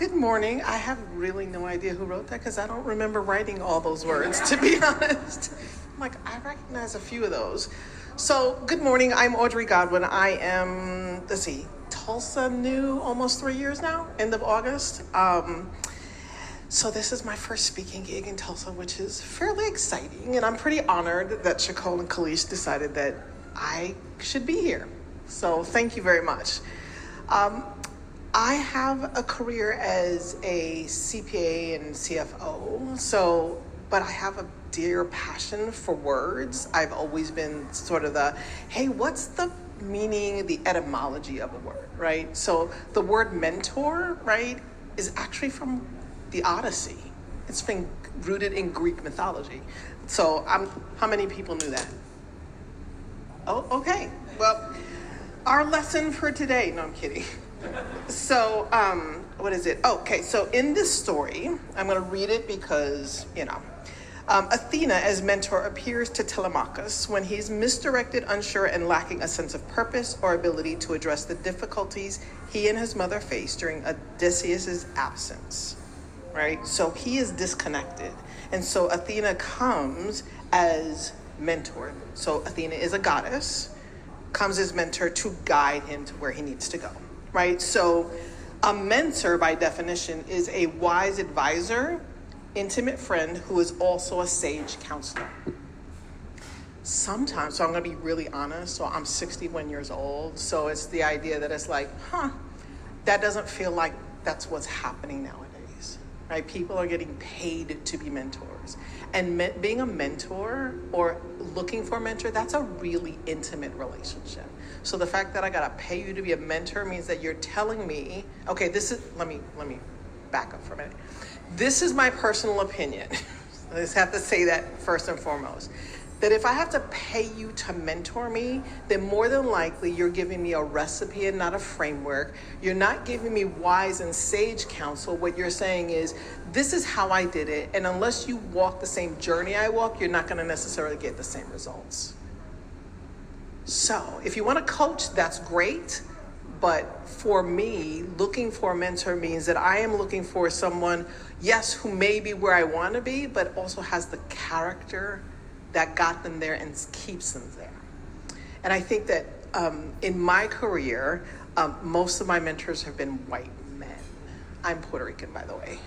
Good morning. I have really no idea who wrote that because I don't remember writing all those words, to be honest. I'm like, I recognize a few of those. So, good morning. I'm Audrey Godwin. I am, Tulsa new, almost 3 years now, end of August. So this is my first speaking gig in Tulsa, which is fairly exciting. And I'm pretty honored that Shakol and Kalish decided that I should be here. So thank you very much. I have a career as a CPA and CFO, but I have a dear passion for words. I've always been sort of hey, what's the meaning, the etymology of a word, right? So the word mentor, right, is actually from the Odyssey. It's been rooted in Greek mythology. So how many people knew that? Oh, okay. Well, our lesson for today, no, I'm kidding. So, what is it? Okay, so in this story, I'm going to read it because, Athena as mentor appears to Telemachus when he's misdirected, unsure, and lacking a sense of purpose or ability to address the difficulties he and his mother face during Odysseus' absence, right? So he is disconnected. And so Athena comes as mentor. So Athena is a goddess, comes as mentor to guide him to where he needs to go. Right? So a mentor, by definition, is a wise advisor, intimate friend who is also a sage counselor. Sometimes, so I'm going to be really honest, so I'm 61 years old, so it's the idea that it's like, that doesn't feel like that's what's happening nowadays, right? People are getting paid to be mentors. And being a mentor or looking for a mentor, that's a really intimate relationship. So the fact that I gotta pay you to be a mentor means that you're telling me, okay, let me back up for a minute. This is my personal opinion. I just have to say that first and foremost. That if I have to pay you to mentor me, then more than likely you're giving me a recipe and not a framework. You're not giving me wise and sage counsel. What you're saying is, this is how I did it. And unless you walk the same journey I walk, you're not gonna necessarily get the same results. So if you want to coach, that's great. But for me, looking for a mentor means that I am looking for someone, yes, who may be where I want to be, but also has the character that got them there and keeps them there. And I think that in my career, most of my mentors have been white men. I'm Puerto Rican, by the way.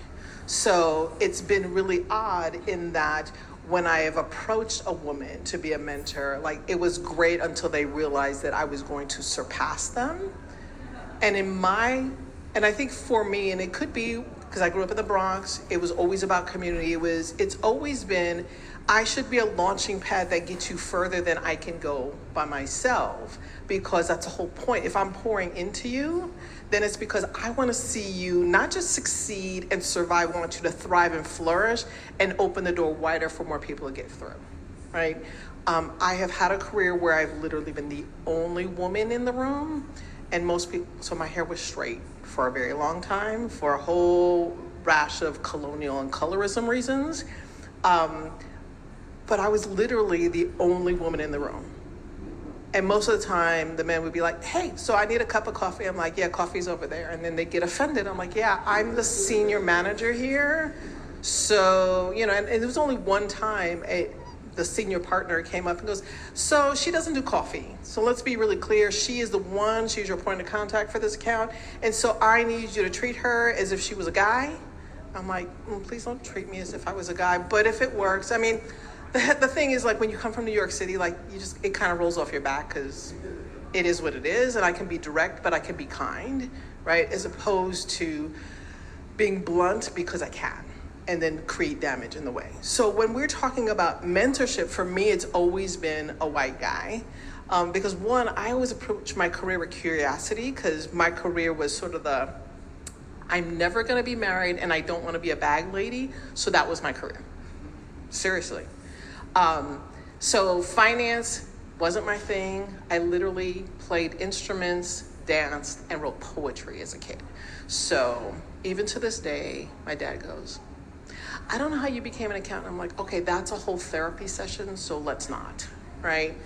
So it's been really odd in that when I have approached a woman to be a mentor, like it was great until they realized that I was going to surpass them. And I think for me, and it could be because I grew up in the Bronx, it was always about community. It's always been, I should be a launching pad that gets you further than I can go by myself, because that's the whole point. If I'm pouring into you, then it's because I want to see you not just succeed and survive, I want you to thrive and flourish and open the door wider for more people to get through, right? I have had a career where I've literally been the only woman in the room, and most people, so my hair was straight for a very long time for a whole rash of colonial and colorism reasons. But I was literally the only woman in the room. And most of the time, the men would be like, hey, so I need a cup of coffee. I'm like, yeah, coffee's over there. And then they get offended. I'm like, yeah, I'm the senior manager here. So, and it was only one time the senior partner came up and goes, so she doesn't do coffee. So let's be really clear. She is the one, she's your point of contact for this account. And so I need you to treat her as if she was a guy. I'm like, please don't treat me as if I was a guy. But if it works, the thing is, like, when you come from New York City, like, it kind of rolls off your back because it is what it is, and I can be direct, but I can be kind, right? As opposed to being blunt because I can, and then create damage in the way. So when we're talking about mentorship, for me, it's always been a white guy. Because one, I always approach my career with curiosity, because my career was sort of I'm never gonna be married and I don't wanna be a bag lady, so that was my career. Seriously. So finance wasn't my thing. I literally played instruments, danced, and wrote poetry as a kid. So even to this day, my dad goes, I don't know how you became an accountant. I'm like, okay, that's a whole therapy session, so let's not, right?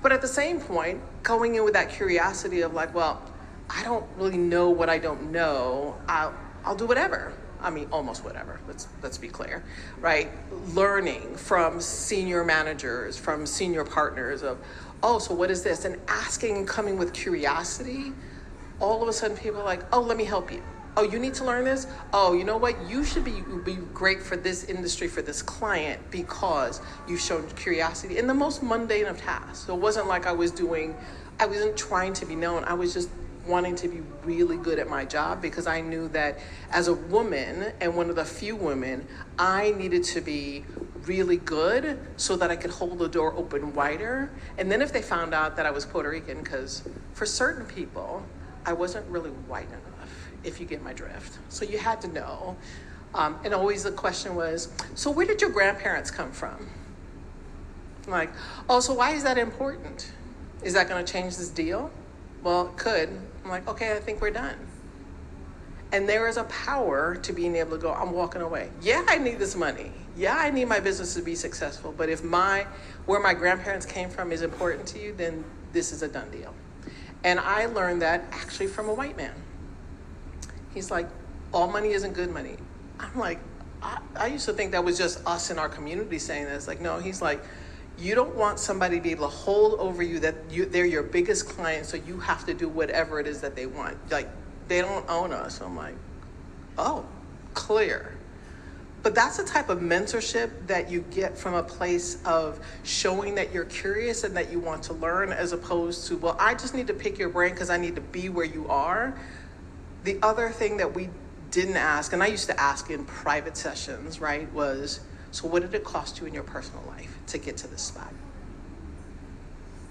But at the same point, going in with that curiosity of like, well, I don't really know what I don't know. I'll I'll do whatever. I mean, almost whatever, let's be clear, right? Learning from senior managers, from senior partners of, oh, so what is this? And asking and coming with curiosity, all of a sudden people are like, oh, let me help you. Oh, you need to learn this? Oh, you know what? You should be great for this industry, for this client, because you've shown curiosity in the most mundane of tasks. So it wasn't like I wasn't trying to be known. I was just wanting to be really good at my job, because I knew that as a woman, and one of the few women, I needed to be really good so that I could hold the door open wider. And then if they found out that I was Puerto Rican, because for certain people, I wasn't really white enough, if you get my drift. So you had to know. And always the question was, so where did your grandparents come from? I'm like, oh, so why is that important? Is that gonna change this deal? Well, it could. I'm like, okay, I think we're done. And there is a power to being able to go, I'm walking away. Yeah, I need this money. Yeah, I need my business to be successful. But if where my grandparents came from is important to you, then this is a done deal. And I learned that actually from a white man. He's like, all money isn't good money. I'm like, I used to think that was just us in our community saying that. It's like, no, he's like, you don't want somebody to be able to hold over you that they're your biggest client, so you have to do whatever it is that they want. Like, they don't own us. So I'm like, oh, clear. But that's the type of mentorship that you get from a place of showing that you're curious and that you want to learn, as opposed to, well, I just need to pick your brain because I need to be where you are. The other thing that we didn't ask, and I used to ask in private sessions, right, was, so what did it cost you in your personal life to get to this spot?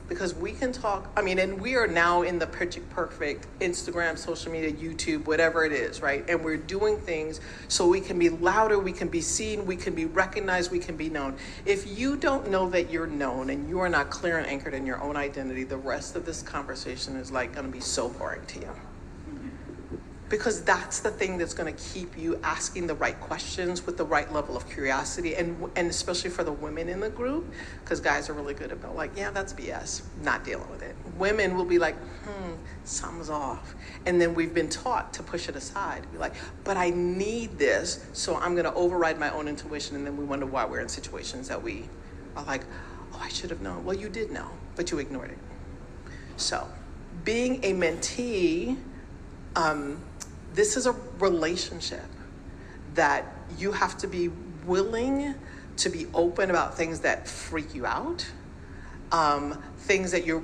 Because we can talk, I mean, and we are now in the perfect Instagram, social media, YouTube, whatever it is, right? And we're doing things so we can be louder, we can be seen, we can be recognized, we can be known. If you don't know that you're known and you are not clear and anchored in your own identity, the rest of this conversation is like gonna be so boring to you. Because that's the thing that's going to keep you asking the right questions with the right level of curiosity, and especially for the women in the group, because guys are really good about like, yeah, that's BS, not dealing with it. Women will be like, something's off. And then we've been taught to push it aside, be like, but I need this, so I'm going to override my own intuition, and then we wonder why we're in situations that we are like, oh, I should have known. Well, you did know, but you ignored it. So being a mentee, this is a relationship that you have to be willing to be open about things that freak you out, things that you're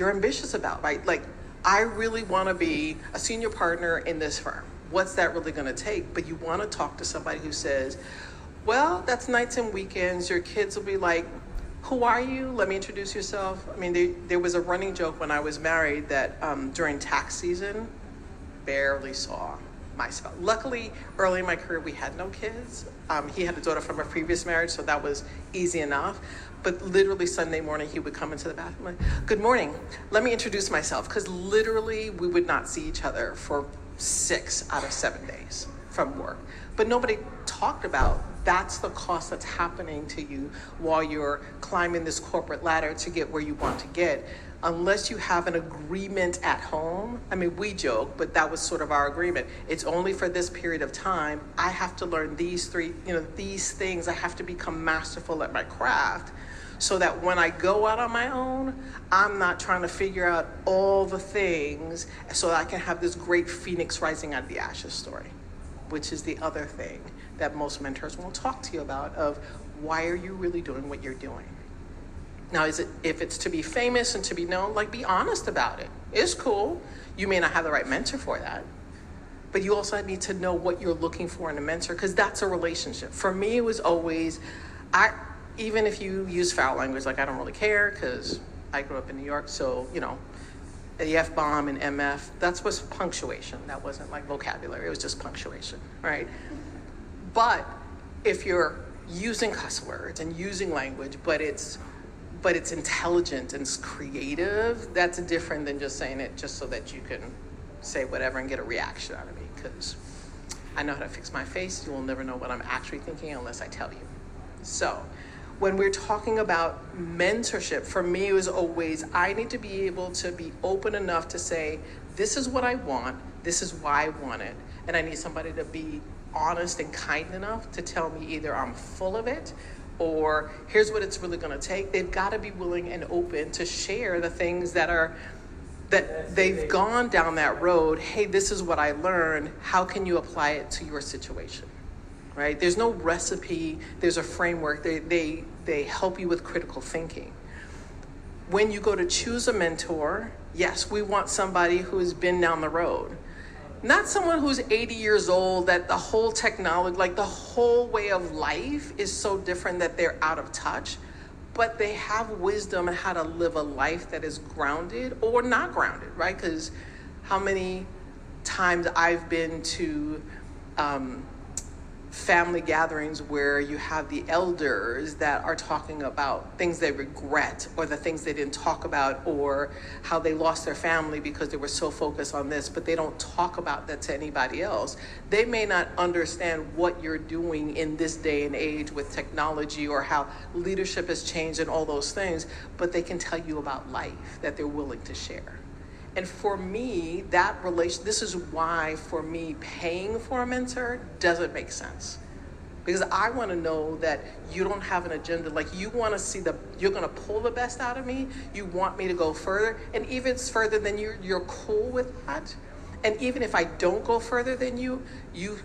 ambitious about, right? Like, I really want to be a senior partner in this firm. What's that really going to take? But you want to talk to somebody who says, well, that's nights and weekends. Your kids will be like, who are you? Let me introduce yourself. I mean, there was a running joke when I was married that during tax season, barely saw my spouse. Luckily, early in my career, we had no kids. He had a daughter from a previous marriage, so that was easy enough. But literally Sunday morning, he would come into the bathroom like, good morning, let me introduce myself. Because literally, we would not see each other for 6 out of 7 days from work. But nobody talked about that's the cost that's happening to you while you're climbing this corporate ladder to get where you want to get. Unless you have an agreement at home, I mean, we joke, but that was sort of our agreement. It's only for this period of time. I have to learn these things. I have to become masterful at my craft so that when I go out on my own, I'm not trying to figure out all the things so that I can have this great phoenix rising out of the ashes story, which is the other thing that most mentors won't talk to you about of why are you really doing what you're doing? Now, if it's to be famous and to be known, like, be honest about it. It's cool. You may not have the right mentor for that, but you also need to know what you're looking for in a mentor, because that's a relationship. For me, it was always, even if you use foul language, like, I don't really care, because I grew up in New York, so, the F-bomb and MF, that was punctuation. That wasn't like vocabulary, it was just punctuation, right? But if you're using cuss words and using language, but it's intelligent and it's creative, that's different than just saying it just so that you can say whatever and get a reaction out of me, because I know how to fix my face. You will never know what I'm actually thinking unless I tell you. So when we're talking about mentorship, for me, it was always, I need to be able to be open enough to say, this is what I want. This is why I want it. And I need somebody to be honest and kind enough to tell me either I'm full of it or here's what it's really going to take. They've got to be willing and open to share the things that they've gone down that road. Hey, this is what I learned. How can you apply it to your situation? Right? There's no recipe. There's a framework. They help you with critical thinking. When you go to choose a mentor, yes, we want somebody who has been down the road. Not someone who's 80 years old, that the whole technology, like the whole way of life is so different that they're out of touch, but they have wisdom on how to live a life that is grounded or not grounded, right? Because how many times I've been to family gatherings where you have the elders that are talking about things they regret or the things they didn't talk about or how they lost their family because they were so focused on this, but they don't talk about that to anybody else. They may not understand what you're doing in this day and age with technology or how leadership has changed and all those things, but they can tell you about life that they're willing to share. And for me, this is why for me, paying for a mentor doesn't make sense. Because I want to know that you don't have an agenda. Like you want to see you're going to pull the best out of me. You want me to go further. And even if it's further than you're cool with that. And even if I don't go further than you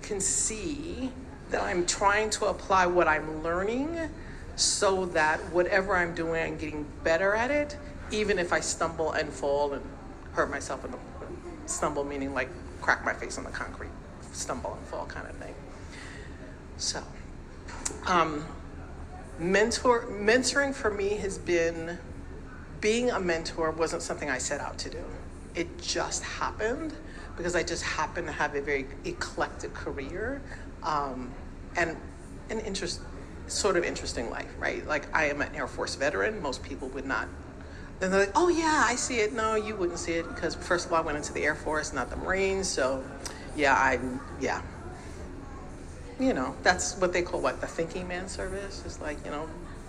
can see that I'm trying to apply what I'm learning so that whatever I'm doing, I'm getting better at it, even if I stumble and fall and hurt myself in the stumble, meaning like crack my face on the concrete, stumble and fall kind of thing. So, mentoring for me has been, being a mentor wasn't something I set out to do. It just happened because I just happened to have a very eclectic career and an sort of interesting life, right? Like I am an Air Force veteran. Most people would not. Then they're like, oh yeah, I see it. No, you wouldn't see it because first of all, I went into the Air Force, not the Marines. So yeah. You know, that's what they call the thinking man service. It's like,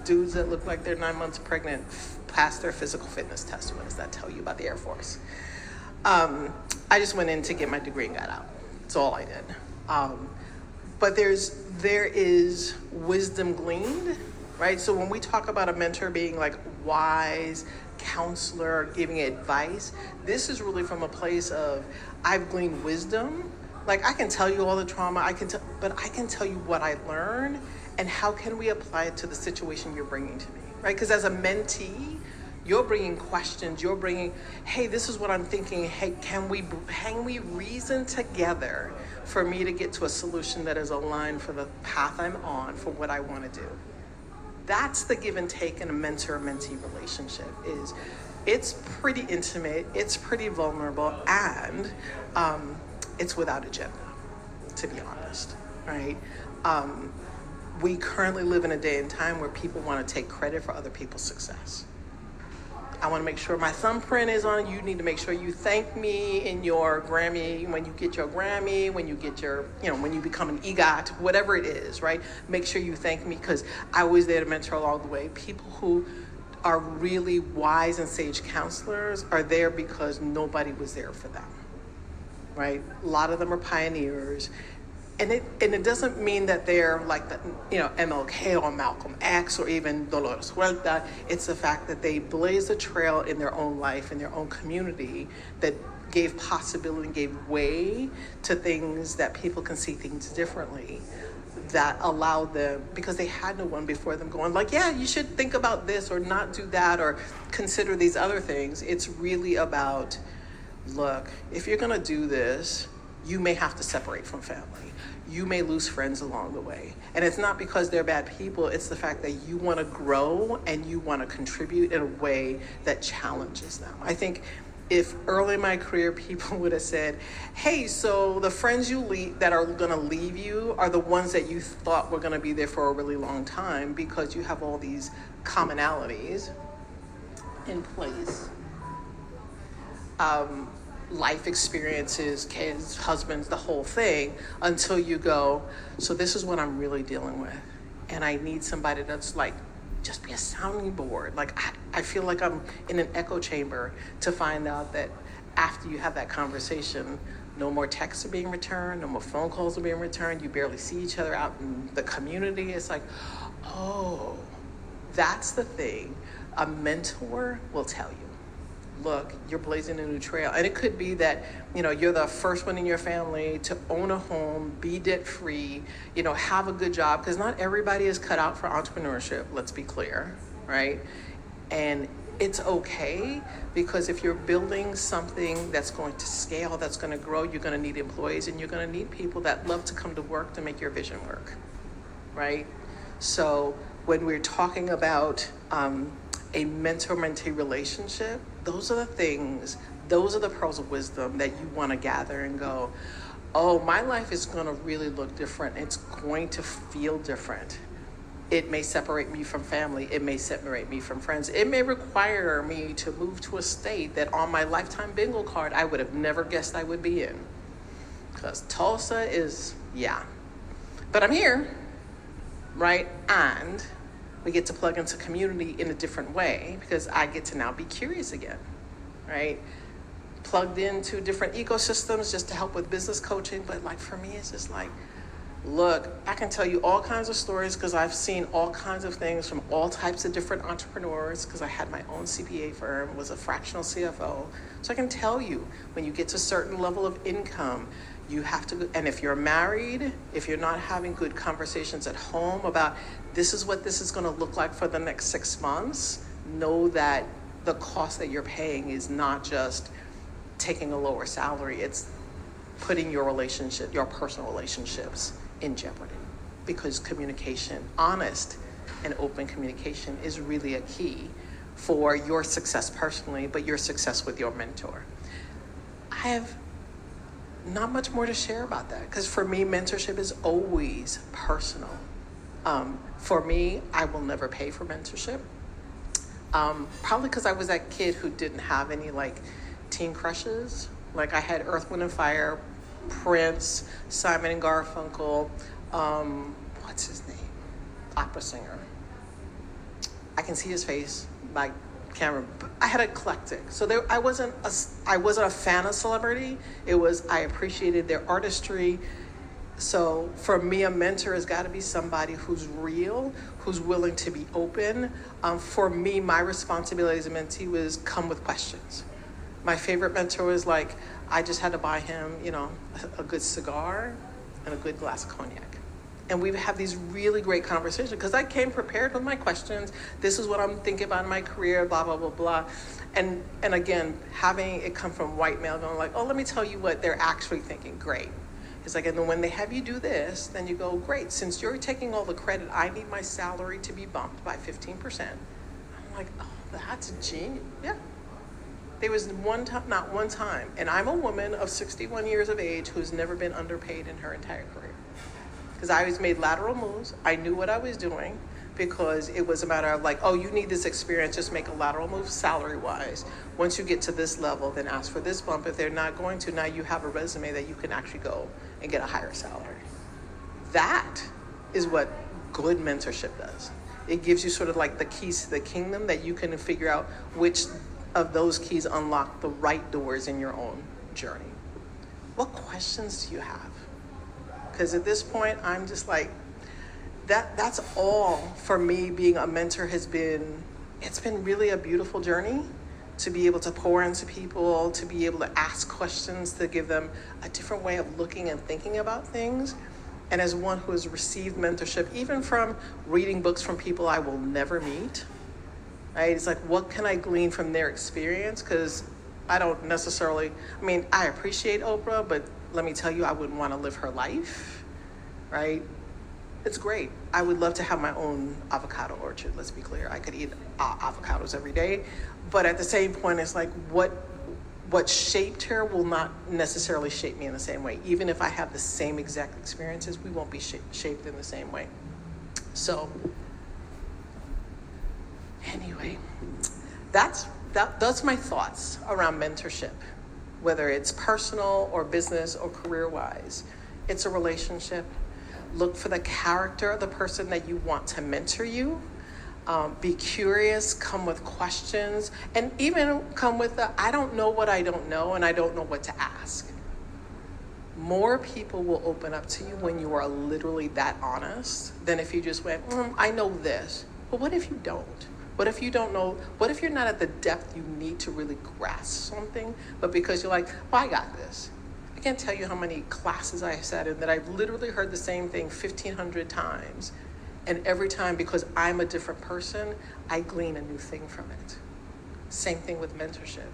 dudes that look like they're 9 months pregnant pass their physical fitness test. What does that tell you about the Air Force? I just went in to get my degree and got out. That's all I did. But there is wisdom gleaned, right? So when we talk about a mentor being like wise, counselor, giving advice, this is really from a place of I've gleaned wisdom. Like I can tell you all the trauma, but I can tell you what I learned and how can we apply it to the situation you're bringing to me, right? Because as a mentee, you're bringing questions, you're bringing, hey, this is what I'm thinking. Hey, can we reason together for me to get to a solution that is aligned for the path I'm on for what I want to do? That's the give and take in a mentor-mentee relationship. It's pretty intimate, it's pretty vulnerable, and it's without agenda, to be honest, right? We currently live in a day and time where people want to take credit for other people's success. I want to make sure my thumbprint is on. You need to make sure you thank me in your Grammy, when you get your Grammy, when you get your, when you become an EGOT, whatever it is, right? Make sure you thank me because I was there to mentor along the way. People who are really wise and sage counselors are there because nobody was there for them, right? A lot of them are pioneers. And it doesn't mean that they're like the, MLK or Malcolm X or even Dolores Huerta. It's the fact that they blazed a trail in their own life, in their own community, that gave possibility and gave way to things that people can see things differently, that allowed them, because they had no one before them going like, yeah, you should think about this or not do that or consider these other things. It's really about, look, if you're gonna do this, you may have to separate from family. You may lose friends along the way. And it's not because they're bad people, it's the fact that you want to grow and you want to contribute in a way that challenges them. I think if early in my career people would have said, hey, so the friends that are going to leave you are the ones that you thought were going to be there for a really long time because you have all these commonalities in place. Life experiences, kids, husbands, the whole thing, until you go, so this is what I'm really dealing with. And I need somebody that's like, just be a sounding board. Like, I feel like I'm in an echo chamber to find out that after you have that conversation, No more texts are being returned, no more phone calls are being returned. You barely see each other out in the community. It's like, oh, that's the thing. A mentor will tell you, look, you're blazing a new trail. And it could be that, you're the first one in your family to own a home, be debt free, have a good job, because not everybody is cut out for entrepreneurship, let's be clear, right? And it's okay, because if you're building something that's going to scale, that's going to grow, you're going to need employees, and you're going to need people that love to come to work to make your vision work, right? So when we're talking about a mentor-mentee relationship, those are the things, those are the pearls of wisdom that you want to gather and go, oh, my life is going to really look different. It's going to feel different. It may separate me from family. It may separate me from friends. It may require me to move to a state that on my lifetime bingo card, I would have never guessed I would be in. Because Tulsa is, but I'm here, right? And we get to plug into community in a different way, because I get to now be curious again, right? Plugged into different ecosystems just to help with business coaching. But like for me, it's just like, look, I can tell you all kinds of stories, because I've seen all kinds of things from all types of different entrepreneurs, because I had my own CPA firm, was a fractional CFO. So I can tell you, when you get to a certain level of income, you have to, and if you're married, if you're not having good conversations at home about this is what this is going to look like for the next 6 months, know that the cost that you're paying is not just taking a lower salary, it's putting your relationship, your personal relationships in jeopardy, because communication, honest and open communication, is really a key for your success personally, but your success with your mentor. I have not much more to share about that, because for me, mentorship is always personal. For me, I will never pay for mentorship. Probably because I was that kid who didn't have any teen crushes. Like I had Earth, Wind and Fire, Prince, Simon and Garfunkel, what's his name? Opera singer. I can see his face, can't remember. I had eclectic. So I wasn't a fan of celebrity. It was, I appreciated their artistry. So for me, a mentor has got to be somebody who's real, who's willing to be open. For me, my responsibility as a mentee was come with questions. My favorite mentor was I just had to buy him, a good cigar and a good glass of cognac. And we have these really great conversations, because I came prepared with my questions. This is what I'm thinking about in my career, blah, blah, blah, blah. And again, having it come from white male going oh, let me tell you what they're actually thinking. Great. It's and then when they have you do this, then you go, great, since you're taking all the credit, I need my salary to be bumped by 15%. I'm oh, that's genius. Yeah. There was not one time, and I'm a woman of 61 years of age who's never been underpaid in her entire career. Because I always made lateral moves. I knew what I was doing, because it was a matter of oh, you need this experience, just make a lateral move salary-wise. Once you get to this level, then ask for this bump. If they're not going to, now you have a resume that you can actually go and get a higher salary. That is what good mentorship does. It gives you sort of the keys to the kingdom, that you can figure out which of those keys unlock the right doors in your own journey. What questions do you have? Because at this point, I'm just that's all for me. Being a mentor it's been really a beautiful journey, to be able to pour into people, to be able to ask questions, to give them a different way of looking and thinking about things. And as one who has received mentorship, even from reading books from people I will never meet, right? It's what can I glean from their experience? Because I don't necessarily, I appreciate Oprah, but let me tell you, I wouldn't want to live her life, right? It's great. I would love to have my own avocado orchard, let's be clear. I could eat avocados every day. But at the same point, it's what shaped her will not necessarily shape me in the same way. Even if I have the same exact experiences, we won't be shaped in the same way. So anyway, that's my thoughts around mentorship, whether it's personal or business or career-wise. It's a relationship. Look for the character of the person that you want to mentor you. Be curious, come with questions, and even come with I don't know what I don't know, and I don't know what to ask. More people will open up to you when you are literally that honest than if you just went, I know this. But what if you don't? What if you don't know? What if you're not at the depth you need to really grasp something, but because you're like, I got this. I can't tell you how many classes I sat in that I've literally heard the same thing 1,500 times. And every time, because I'm a different person, I glean a new thing from it. Same thing with mentorship.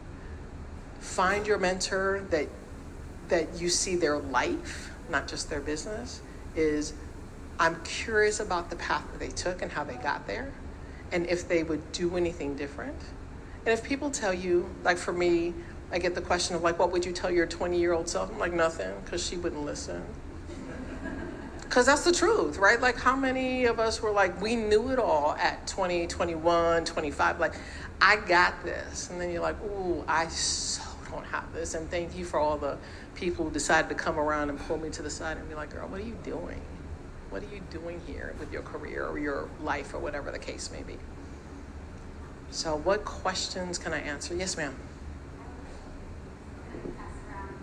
Find your mentor that you see their life, not just their business, is I'm curious about the path that they took and how they got there, and if they would do anything different. And if people tell you, like for me, I get the question of like, what would you tell your 20-year-old self? I'm like, nothing, because she wouldn't listen. Because that's the truth, right? Like how many of us were like, we knew it all at 20, 21, 25, like, I got this. And then you're like, ooh, I so don't have this. And thank you for all the people who decided to come around and pull me to the side and be like, girl, what are you doing? What are you doing here with your career or your life or whatever the case may be? So what questions can I answer? Yes, ma'am.